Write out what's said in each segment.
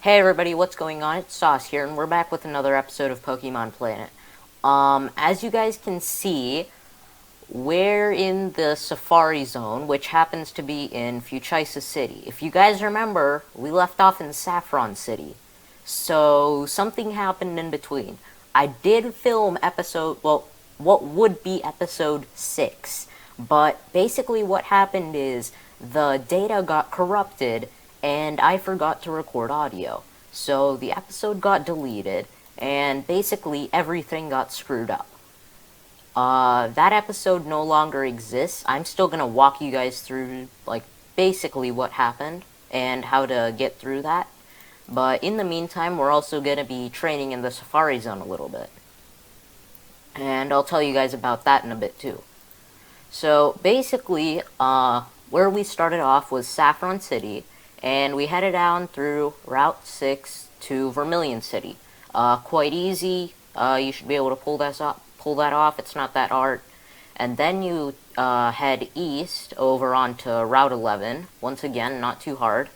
Hey everybody, what's going on? It's Sauce here, and we're back with another episode of Pokemon Planet. As you guys can see, we're in the Safari Zone, which happens to be in Fuchsia City. If you guys remember, we left off in Saffron City. So, something happened in between. I did film what would be episode 6. But basically what happened is the data got corrupted and I forgot to record audio. So the episode got deleted and basically everything got screwed up. That episode no longer exists. I'm still gonna walk you guys through, basically what happened and how to get through that. But in the meantime, we're also gonna be training in the Safari Zone a little bit. And I'll tell you guys about that in a bit too. So basically, where we started off was Saffron City, and we headed down through Route 6 to Vermilion City. Quite easy. You should be able to pull that off. It's not that hard. And then you head east over onto Route 11. Once again, not too hard.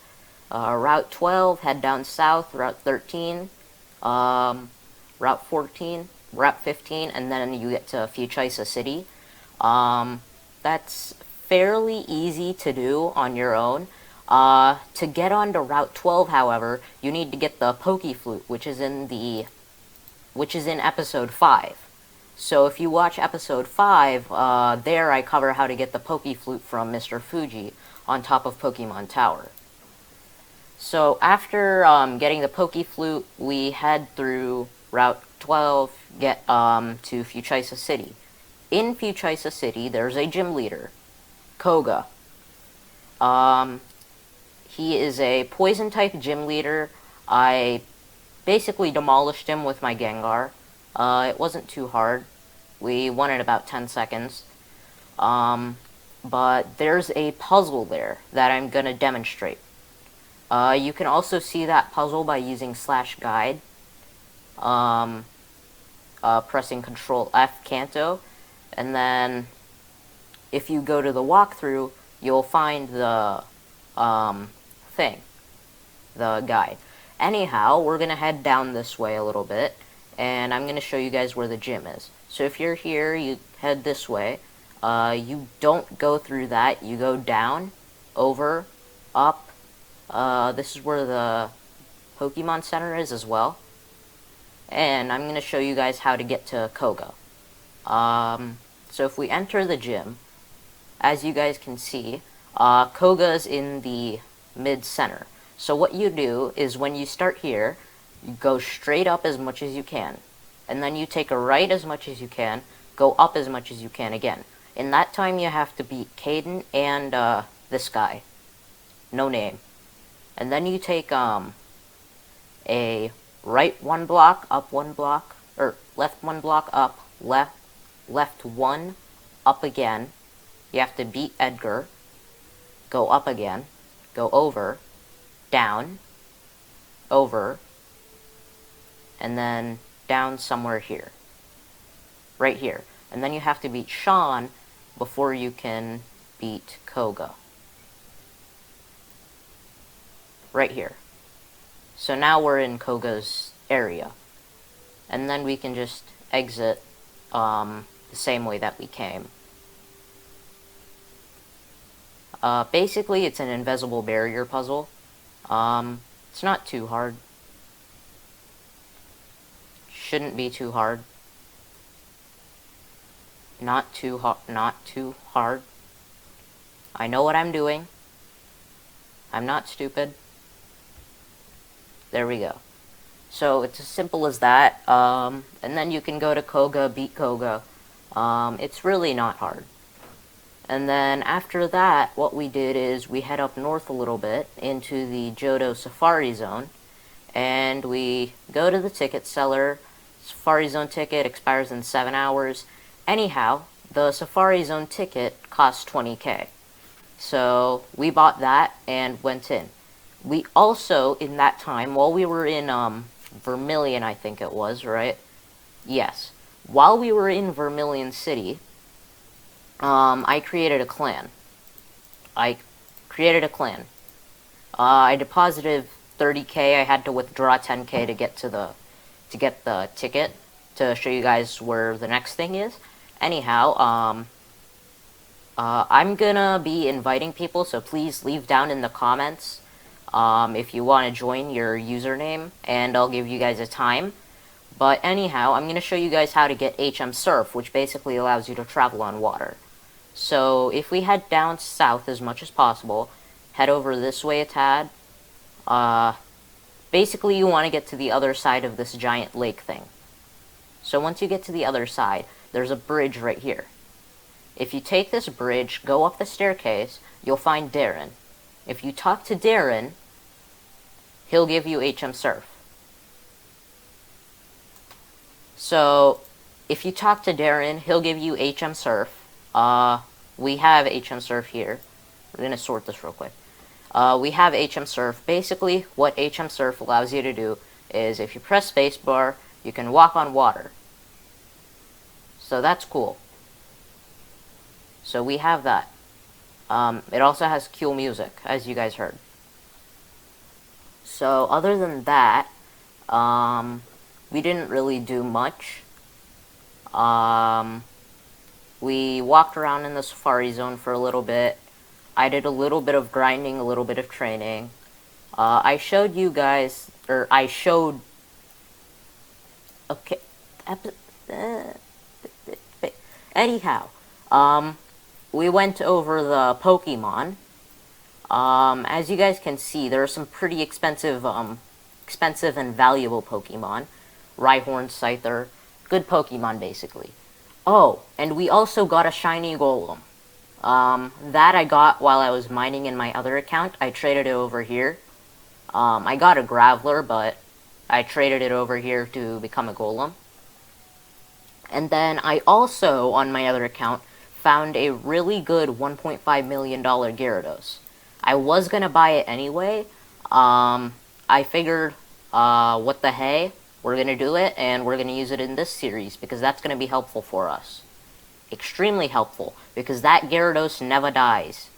Route 12, head down south. Route 13, Route 14, Route 15, and then you get to Fuchsia City. That's fairly easy to do on your own. To get onto Route 12, however, you need to get the Pokeflute, which is in episode 5. So if you watch episode 5, there I cover how to get the Pokeflute from Mr. Fuji on top of Pokemon Tower. So after getting the Pokeflute, we head through Route 12, get to Fuchsia City. In Fuchsia City, there's a gym leader, Koga. He is a poison-type gym leader. I basically demolished him with my Gengar. It wasn't too hard. We won in about 10 seconds. But there's a puzzle there that I'm gonna demonstrate. You can also see that puzzle by using /guide. Pressing Control F Kanto. And then, if you go to the walkthrough, you'll find the the guide. Anyhow, we're gonna head down this way a little bit, and I'm gonna show you guys where the gym is. So if you're here, you head this way. You don't go through that. You go down, over, up. This is where the Pokemon Center is as well. And I'm gonna show you guys how to get to Koga. So if we enter the gym, as you guys can see, Koga's in the mid-center. So what you do is when you start here, you go straight up as much as you can. And then you take a right as much as you can, go up as much as you can again. In that time, you have to beat Caden and this guy. No name. And then you take a right 1 block, up 1 block, or left 1 block, up, left 1, up again. You have to beat Edgar, go up again, go over, down, over, and then down somewhere here. Right here. And then you have to beat Sean before you can beat Koga. Right here. So now we're in Koga's area. And then we can just exit the same way that we came. Basically, it's an invisible barrier puzzle. It's not too hard. Shouldn't be too hard. Not too hard. I know what I'm doing. I'm not stupid. There we go. So it's as simple as that. And then you can go to Koga, beat Koga. It's really not hard. And then after that, what we did is we head up north a little bit into the Johto Safari Zone. And we go to the ticket seller. Safari Zone ticket expires in 7 hours. Anyhow, the Safari Zone ticket costs 20k. So we bought that and went in. We also, in that time, while we were in Vermilion, I think it was, right? Yes. While we were in Vermilion City, I created a clan. I deposited 30k, I had to withdraw 10k to get the ticket to show you guys where the next thing is. Anyhow, I'm gonna be inviting people, so please leave down in the comments if you want to join your username, and I'll give you guys a time. But anyhow, I'm going to show you guys how to get HM Surf, which basically allows you to travel on water. So if we head down south as much as possible, head over this way a tad, basically you want to get to the other side of this giant lake thing. So once you get to the other side, there's a bridge right here. If you take this bridge, go up the staircase, you'll find Darren. If you talk to Darren, he'll give you HM Surf. So, if you talk to Darren, he'll give you HM Surf. We have HM Surf here. We're going to sort this real quick. We have HM Surf. Basically, what HM Surf allows you to do is, if you press spacebar, you can walk on water. So that's cool. So we have that. It also has cool music, as you guys heard. So, other than that, we didn't really do much. We walked around in the Safari Zone for a little bit. I did a little bit of grinding, a little bit of training. I showed you guys, or I showed... Okay. Anyhow, we went over the Pokemon. As you guys can see, there are some pretty expensive and valuable Pokemon. Rhyhorn, Scyther, good Pokemon basically. Oh, and we also got a shiny Golem. That I got while I was mining in my other account. I traded it over here. I got a Graveler, but I traded it over here to become a Golem. And then I also, on my other account, found a really good $1.5 million Gyarados. I was gonna buy it anyway. I figured, what the hey, we're gonna do it, and we're gonna use it in this series, because that's gonna be helpful for us. Extremely helpful, because that Gyarados never dies.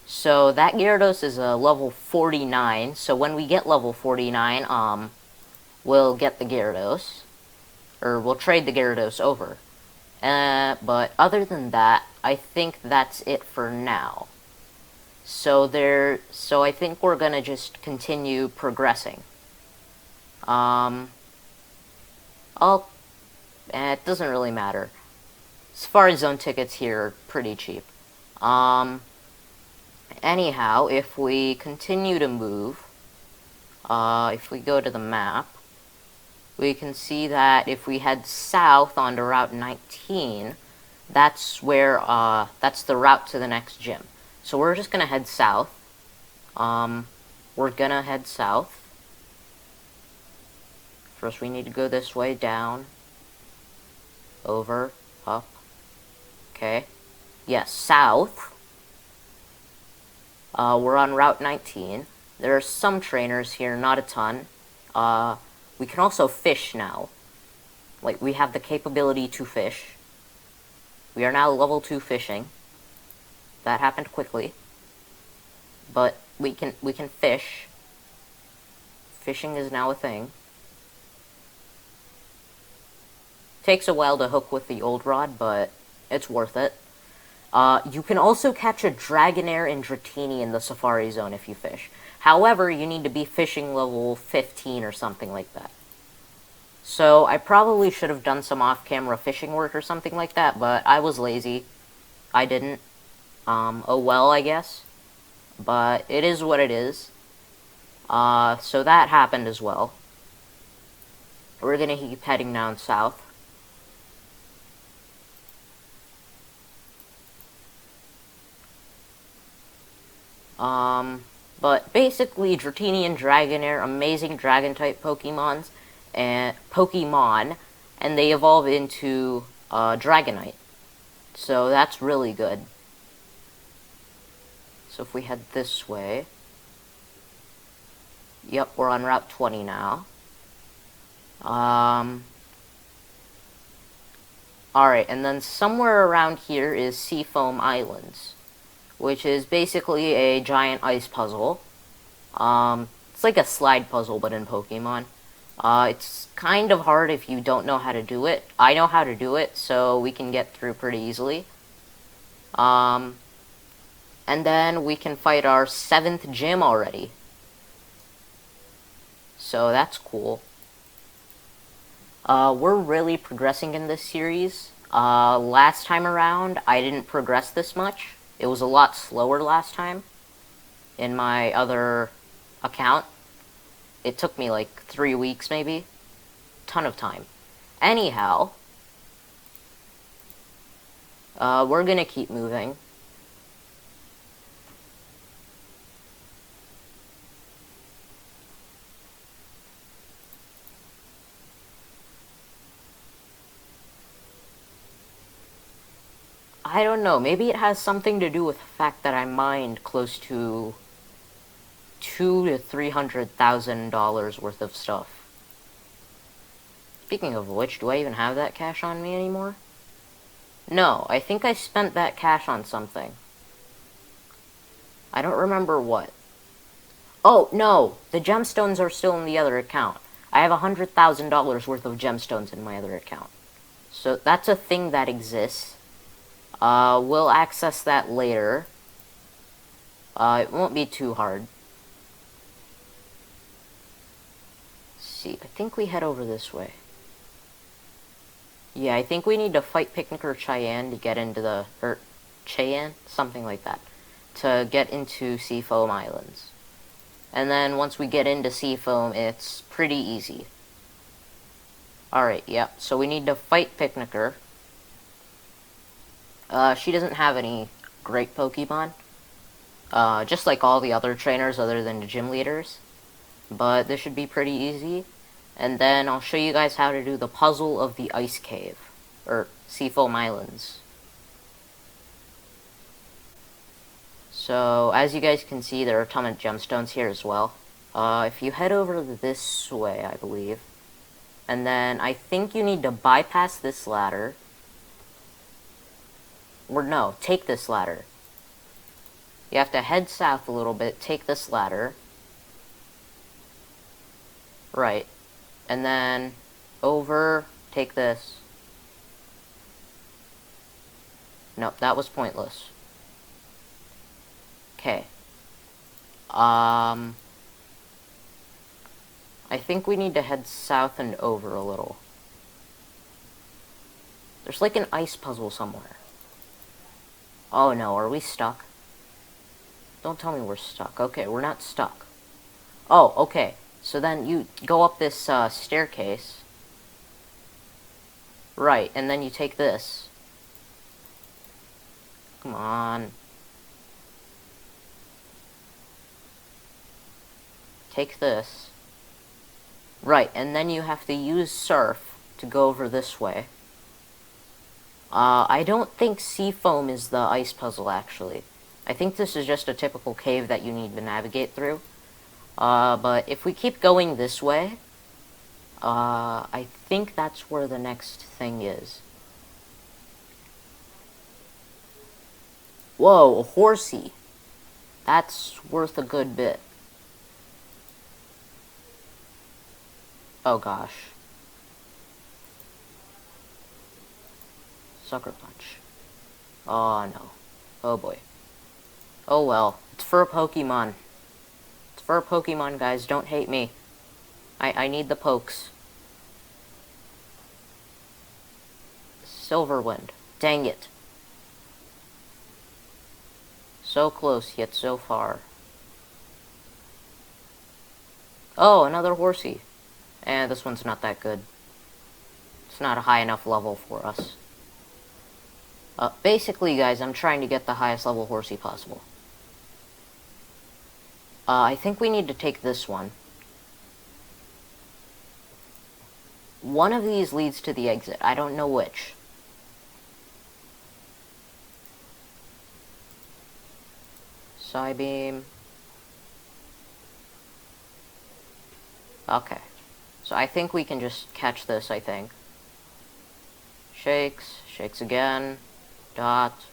So, that Gyarados is a level 49, so when we get level 49, we'll get the Gyarados. Or, we'll trade the Gyarados over. But other than that, I think that's it for now. So I think we're gonna just continue progressing. It doesn't really matter. Safari Zone tickets here are pretty cheap. Anyhow, if we continue to move, if we go to the map, we can see that if we head south onto Route 19, that's the route to the next gym. So we're just gonna head south. We're gonna head south. First we need to go this way, down, over, up. Okay. Yes, south. We're on Route 19. There are some trainers here, not a ton. We can also fish now. Like, we have the capability to fish. We are now level 2 fishing. That happened quickly. But we can fish. Fishing is now a thing. Takes a while to hook with the old rod, but it's worth it. You can also catch a Dragonair and Dratini in the Safari Zone if you fish. However, you need to be fishing level 15 or something like that. So, I probably should have done some off-camera fishing work or something like that, but I was lazy. I didn't. Oh well, I guess. But it is what it is. So that happened as well. We're gonna keep heading down south. But basically, Dratini and Dragonair, amazing Dragon-type Pokemon, and they evolve into Dragonite. So that's really good. So if we head this way, yep, we're on Route 20 now. Alright, and then somewhere around here is Seafoam Islands, which is basically a giant ice puzzle. It's like a slide puzzle, but in Pokemon. It's kind of hard if you don't know how to do it. I know how to do it, so we can get through pretty easily. And then we can fight our 7th gym already. So that's cool. We're really progressing in this series. Last time around, I didn't progress this much. It was a lot slower last time in my other account. It took me like 3 weeks, maybe. Ton of time. Anyhow, we're gonna keep moving. I don't know, maybe it has something to do with the fact that I mined close to $200,000 to $300,000 worth of stuff. Speaking of which, do I even have that cash on me anymore? No, I think I spent that cash on something. I don't remember what. Oh, no! The gemstones are still in the other account. I have $100,000 worth of gemstones in my other account. So that's a thing that exists. We'll access that later. It won't be too hard. Let's see, I think we head over this way. Yeah, I think we need to fight Picnicker Cheyenne to get into the... Cheyenne? Something like that. To get into Seafoam Islands. And then once we get into Seafoam, it's pretty easy. Alright, yeah, so we need to fight Picnicker. She doesn't have any great Pokemon. Just like all the other trainers other than the gym leaders. But this should be pretty easy. And then I'll show you guys how to do the puzzle of the Ice Cave. Or Seafoam Islands. So, as you guys can see, there are a ton of gemstones here as well. If you head over this way, I believe. And then I think you need to bypass this ladder. Or no, take this ladder. You have to head south a little bit, take this ladder. Right. And then over, take this. Nope, that was pointless. Okay. I think we need to head south and over a little. There's like an ice puzzle somewhere. Oh no, are we stuck? Don't tell me we're stuck. Okay, we're not stuck. Oh, okay. So then you go up this staircase. Right, and then you take this. Come on. Take this. Right, and then you have to use Surf to go over this way. I don't think Seafoam is the ice puzzle, actually. I think this is just a typical cave that you need to navigate through. But if we keep going this way, I think that's where the next thing is. Whoa, a horsey. That's worth a good bit. Oh gosh. Sucker Punch. Oh no. Oh boy. Oh well. It's for a Pokemon. It's for a Pokemon, guys. Don't hate me. I need the pokes. Silverwind. Dang it. So close, yet so far. Oh, another horsey. And this one's not that good. It's not a high enough level for us. Basically, guys, I'm trying to get the highest level horsey possible. I think we need to take this one. One of these leads to the exit. I don't know which. Psybeam. Okay. So I think we can just catch this, I think. Shakes. Shakes again. Dot.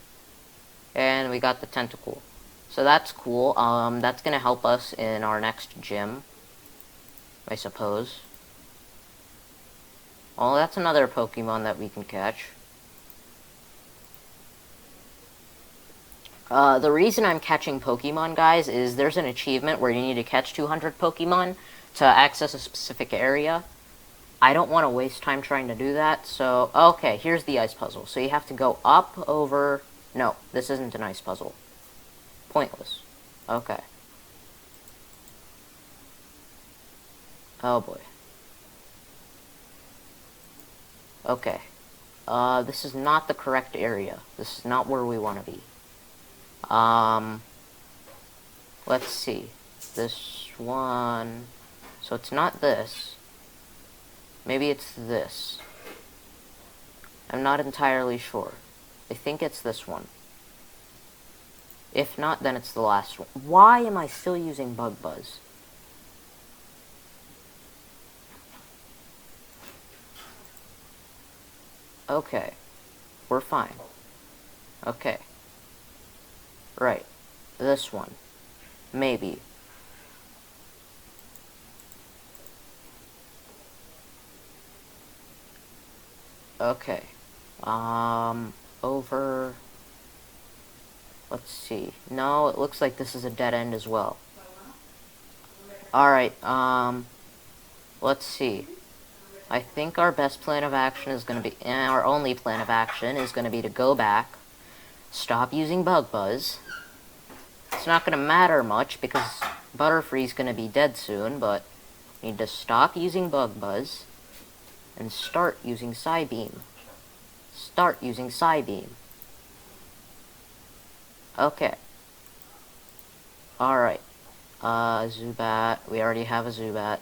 And we got the tentacle. So that's cool. That's gonna help us in our next gym, I suppose. Oh, that's another Pokemon that we can catch. The reason I'm catching Pokemon, guys, is there's an achievement where you need to catch 200 Pokemon to access a specific area. I don't want to waste time trying to do that, so... Okay, here's the ice puzzle. So you have to go up, over... No, this isn't an ice puzzle. Pointless. Okay. Oh, boy. Okay. This is not the correct area. This is not where we want to be. Let's see. This one... So it's not this. Maybe it's this. I'm not entirely sure. I think it's this one. If not, then it's the last one. Why am I still using Bug Buzz? Okay. We're fine. Okay. Right. This one. Maybe. Okay. Over... Let's see. No, it looks like this is a dead end as well. Alright, let's see. I think our best plan of action is going to be... our only plan of action is going to be to go back, stop using Bug Buzz. It's not going to matter much because Butterfree's going to be dead soon, but we need to stop using Bug Buzz and start using Psybeam. Start using Psybeam. Okay. Alright. Zubat. We already have a Zubat.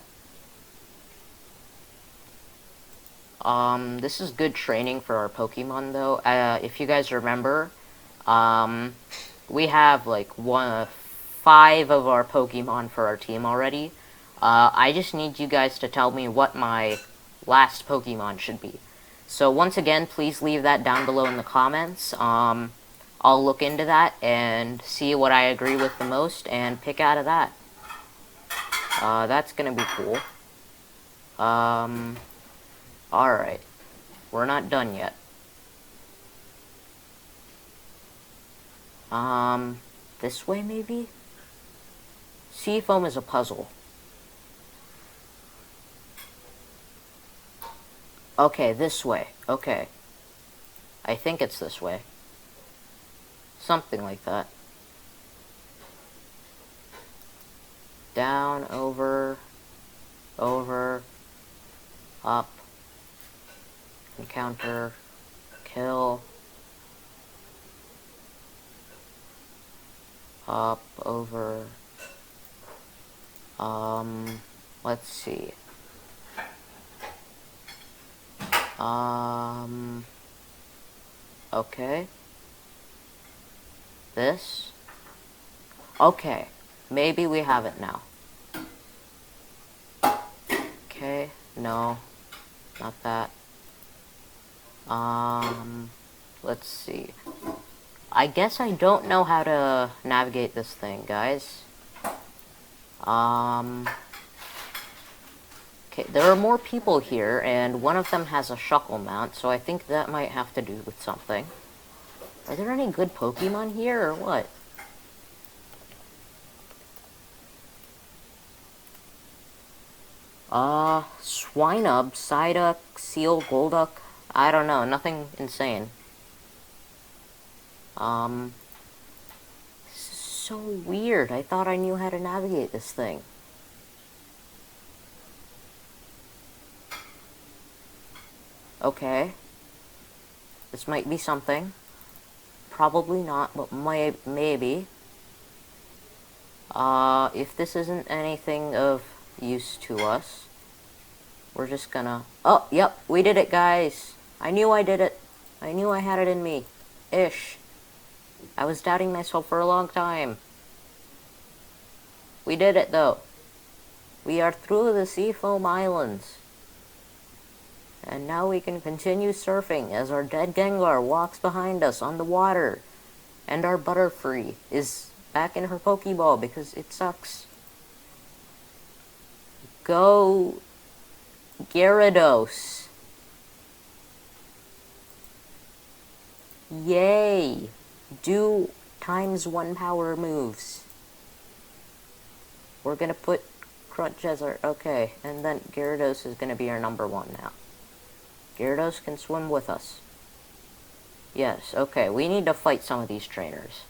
This is good training for our Pokemon, though. If you guys remember, we have, like, 5 of our Pokemon for our team already. I just need you guys to tell me what my last Pokemon should be. So, once again, please leave that down below in the comments. I'll look into that and see what I agree with the most and pick out of that. That's gonna be cool. Alright. We're not done yet. This way maybe? Seafoam is a puzzle. Okay, this way. Okay. I think it's this way. Something like that. Down, over, up, encounter, kill, up, over, let's see. Okay. This? Okay. Maybe we have it now. Okay. No. Not that. Let's see. I guess I don't know how to navigate this thing, guys. Okay, there are more people here, and one of them has a Shuckle mount, so I think that might have to do with something. Are there any good Pokemon here, or what? Swinub, Psyduck, Seal, Golduck. I don't know, nothing insane. This is so weird. I thought I knew how to navigate this thing. Okay. This might be something. Probably not, but maybe. If this isn't anything of use to us, we're just gonna... Oh, yep, we did it, guys. I knew I did it. I knew I had it in me. Ish. I was doubting myself for a long time. We did it, though. We are through the Seafoam Islands. And now we can continue surfing as our dead Gengar walks behind us on the water. And our Butterfree is back in her Pokeball because it sucks. Go, Gyarados. Yay! Do ×1 power moves. We're gonna put Crunch as our... Okay, and then Gyarados is gonna be our number 1 now. Gyarados can swim with us. Yes, okay, we need to fight some of these trainers.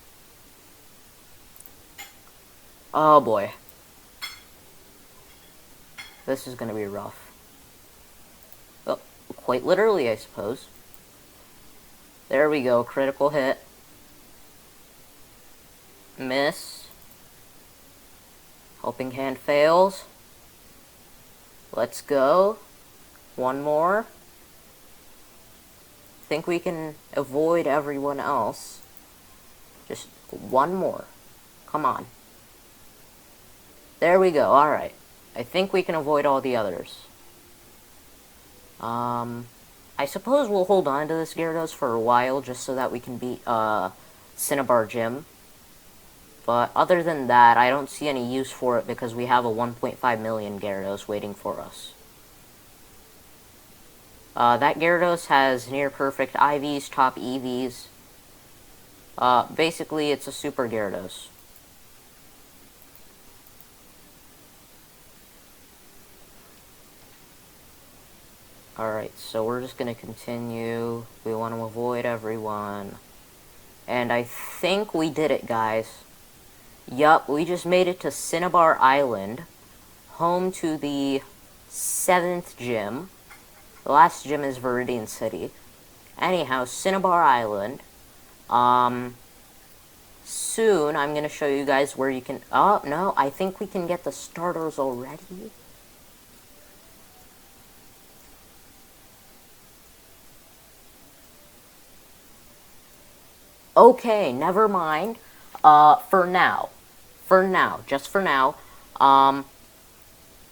Oh boy. This is gonna be rough. Well, quite literally, I suppose. There we go, critical hit. Miss. Helping hand fails. Let's go. One more. Think we can avoid everyone else. Just one more. Come on. There we go, alright. I think we can avoid all the others. I suppose we'll hold on to this Gyarados for a while just so that we can beat, Cinnabar Gym. But other than that, I don't see any use for it because we have a 1.5 million Gyarados waiting for us. That Gyarados has near-perfect IVs, top EVs. Basically, it's a super Gyarados. Alright, so we're just gonna continue. We want to avoid everyone. And I think we did it, guys. Yup, we just made it to Cinnabar Island, home to the 7th gym. The last gym is Viridian City. Anyhow, Cinnabar Island. Soon I'm gonna show you guys where you can... Oh, no, I think we can get the starters already. Okay, never mind. For now, just for now,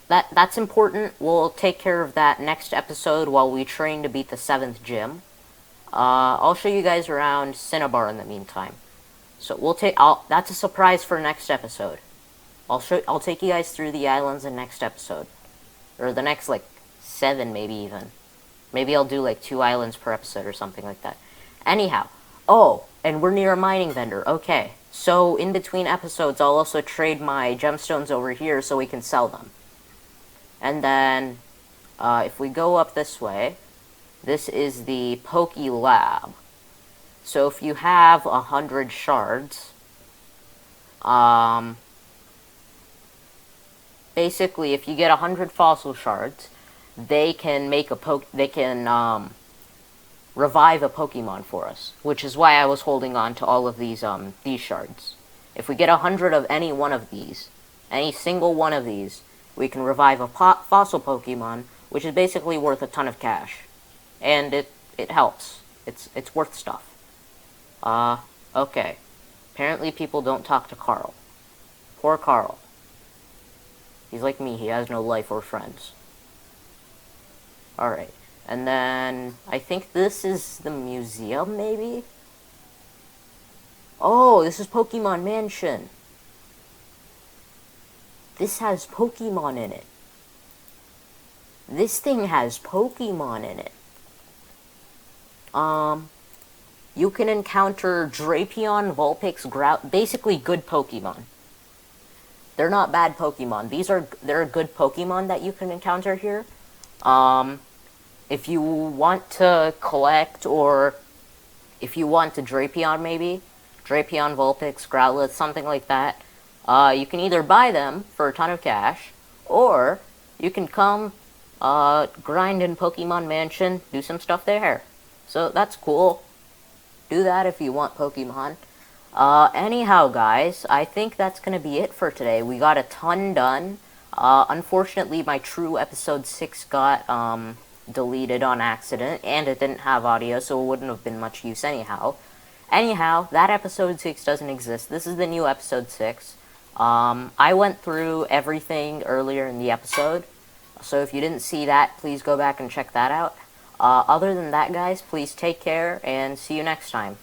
that's important. We'll take care of that next episode while we train to beat the 7th gym. I'll show you guys around Cinnabar in the meantime. So that's a surprise for next episode. I'll take you guys through the islands in next episode. Or the next, like, 7 maybe even. Maybe I'll do, like, 2 islands per episode or something like that. Anyhow, oh, and we're near a mining vendor. Okay. So, in between episodes, I'll also trade my gemstones over here so we can sell them. And then, if we go up this way, this is the Poke Lab. So, if you have 100 shards, basically, if you get 100 fossil shards, they can make revive a Pokemon for us, which is why I was holding on to all of these shards. If we get 100 of any one of these, any single one of these, we can revive a fossil Pokemon, which is basically worth a ton of cash. And it helps. It's worth stuff. Okay. Apparently people don't talk to Carl. Poor Carl. He's like me, he has no life or friends. Alright. And then, I think this is the museum, maybe? Oh, this is Pokemon Mansion. This has Pokemon in it. This thing has Pokemon in it. You can encounter Drapion, Vulpix, Grout, basically good Pokemon. They're not bad Pokemon. They're good Pokemon that you can encounter here. If you want to collect, or if you want to Drapion, maybe, Drapion, Vulpix, Growlithe, something like that, you can either buy them for a ton of cash, or you can come, grind in Pokemon Mansion, do some stuff there. So, that's cool. Do that if you want Pokemon. Anyhow, guys, I think that's gonna be it for today. We got a ton done. Unfortunately, my true episode 6 got, deleted on accident, and it didn't have audio, so it wouldn't have been much use anyhow. Anyhow, that episode 6 doesn't exist. This is the new episode 6. I went through everything earlier in the episode, so if you didn't see that, please go back and check that out. Other than that, guys, please take care, and see you next time.